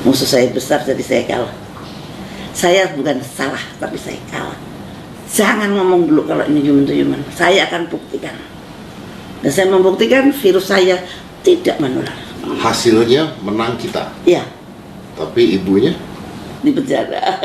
Musuh saya besar jadi saya kalah. Saya bukan salah tapi saya kalah. Jangan ngomong dulu kalau ini human to human. Saya akan buktikan. Dan saya membuktikan virus saya tidak menular. Hasilnya menang kita. Iya. Tapi ibunya Di penjara.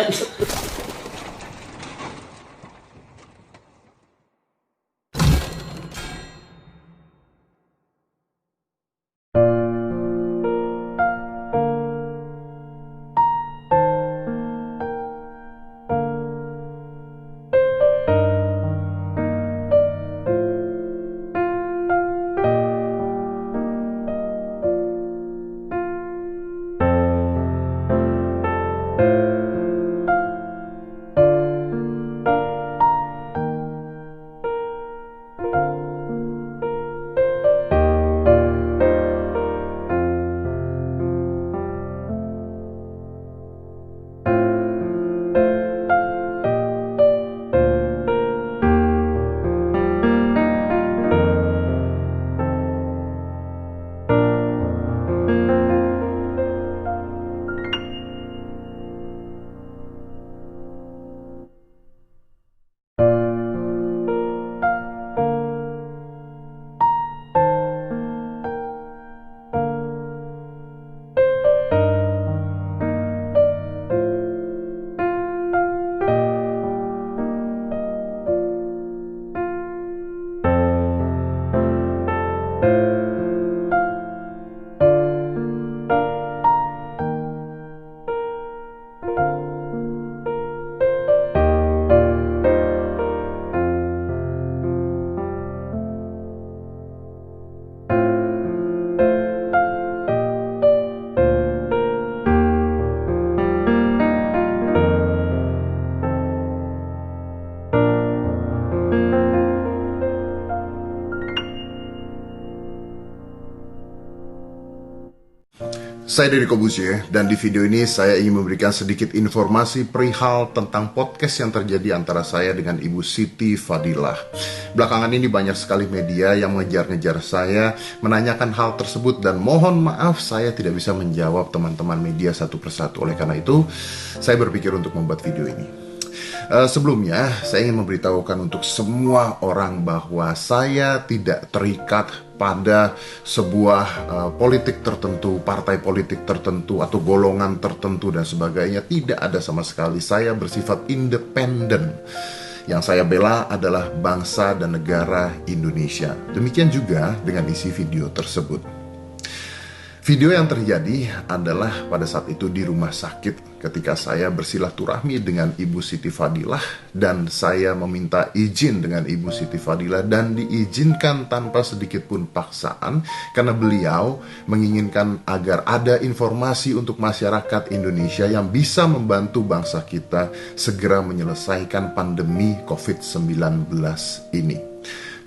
Saya Deddy Corbuzier, dan di video ini saya ingin memberikan sedikit informasi perihal tentang podcast yang terjadi antara saya dengan Ibu Siti Fadilah. Belakangan ini banyak sekali media yang mengejar-ngejar saya, menanyakan hal tersebut, dan mohon maaf saya tidak bisa menjawab teman-teman media satu persatu. Oleh karena itu, saya berpikir untuk membuat video ini. Sebelumnya, saya ingin memberitahukan untuk semua orang bahwa saya tidak terikat pada sebuah politik tertentu, partai politik tertentu, atau golongan tertentu dan sebagainya. Tidak ada sama sekali. Saya bersifat independen. Yang saya bela adalah bangsa dan negara Indonesia. Demikian juga dengan isi video tersebut. Video yang terjadi adalah pada saat itu di rumah sakit ketika saya bersilaturahmi dengan Ibu Siti Fadilah, dan saya meminta izin dengan Ibu Siti Fadilah dan diizinkan tanpa sedikit pun paksaan karena beliau menginginkan agar ada informasi untuk masyarakat Indonesia yang bisa membantu bangsa kita segera menyelesaikan pandemi COVID-19 ini.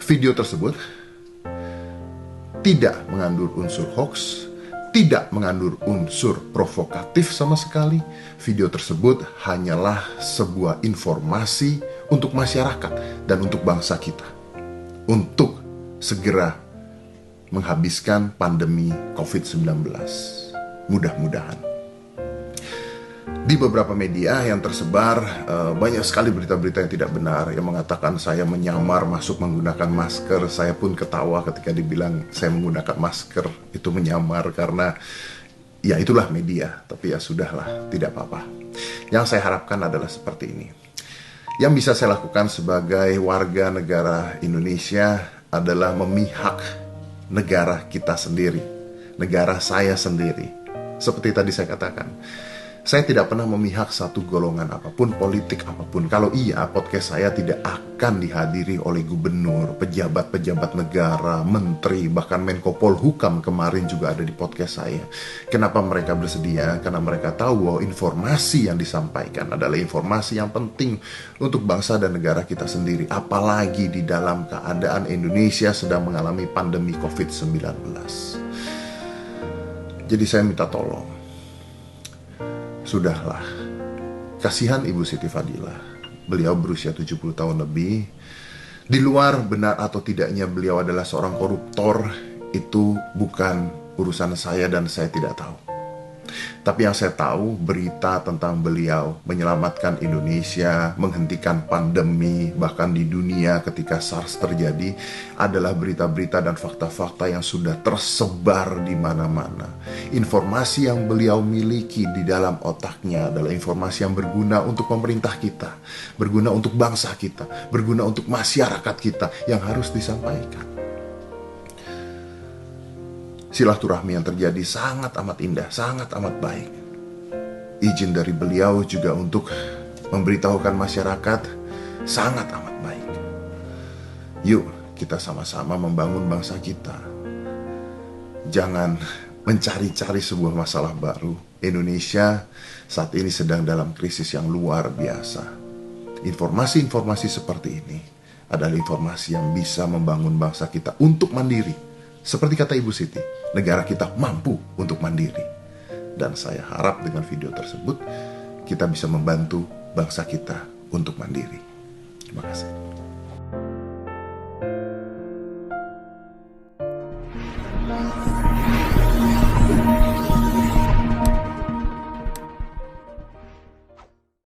Video tersebut tidak mengandung unsur hoax, tidak mengandung unsur provokatif sama sekali. Video tersebut hanyalah sebuah informasi untuk masyarakat dan untuk bangsa kita untuk segera menghabiskan pandemi COVID-19. Mudah-mudahan. Di beberapa media yang tersebar banyak sekali berita-berita yang tidak benar yang mengatakan saya menyamar masuk menggunakan masker. Saya pun ketawa ketika dibilang saya menggunakan masker itu menyamar, karena ya itulah media. Tapi ya sudahlah, tidak apa-apa. Yang saya harapkan adalah seperti ini. Yang bisa saya lakukan sebagai warga negara Indonesia adalah memihak negara kita sendiri, negara saya sendiri. Seperti tadi saya katakan, saya tidak pernah memihak satu golongan apapun, politik apapun. Kalau iya, podcast saya tidak akan dihadiri oleh gubernur, pejabat-pejabat negara, menteri, bahkan Menko Polhukam kemarin juga ada di podcast saya. Kenapa mereka bersedia? Karena mereka tahu bahwa informasi yang disampaikan adalah informasi yang penting untuk bangsa dan negara kita sendiri. Apalagi di dalam keadaan Indonesia sedang mengalami pandemi COVID-19. Jadi saya minta tolong. Sudahlah, kasihan Ibu Siti Fadilah. Beliau berusia 70 tahun lebih. Di luar benar atau tidaknya beliau adalah seorang koruptor, itu bukan urusan saya dan saya tidak tahu. Tapi yang saya tahu, berita tentang beliau menyelamatkan Indonesia, menghentikan pandemi, bahkan di dunia ketika SARS terjadi, adalah berita-berita dan fakta-fakta yang sudah tersebar di mana-mana. Informasi yang beliau miliki di dalam otaknya adalah informasi yang berguna untuk pemerintah kita, berguna untuk bangsa kita, berguna untuk masyarakat kita yang harus disampaikan. Silaturahmi yang terjadi sangat amat indah, sangat amat baik. Izin dari beliau juga untuk memberitahukan masyarakat sangat amat baik. Yuk kita sama-sama membangun bangsa kita. Jangan mencari-cari sebuah masalah baru. Indonesia saat ini sedang dalam krisis yang luar biasa. Informasi-informasi seperti ini adalah informasi yang bisa membangun bangsa kita untuk mandiri. Seperti kata Ibu Siti, negara kita mampu untuk mandiri. Dan saya harap dengan video tersebut kita bisa membantu bangsa kita untuk mandiri. Terima kasih.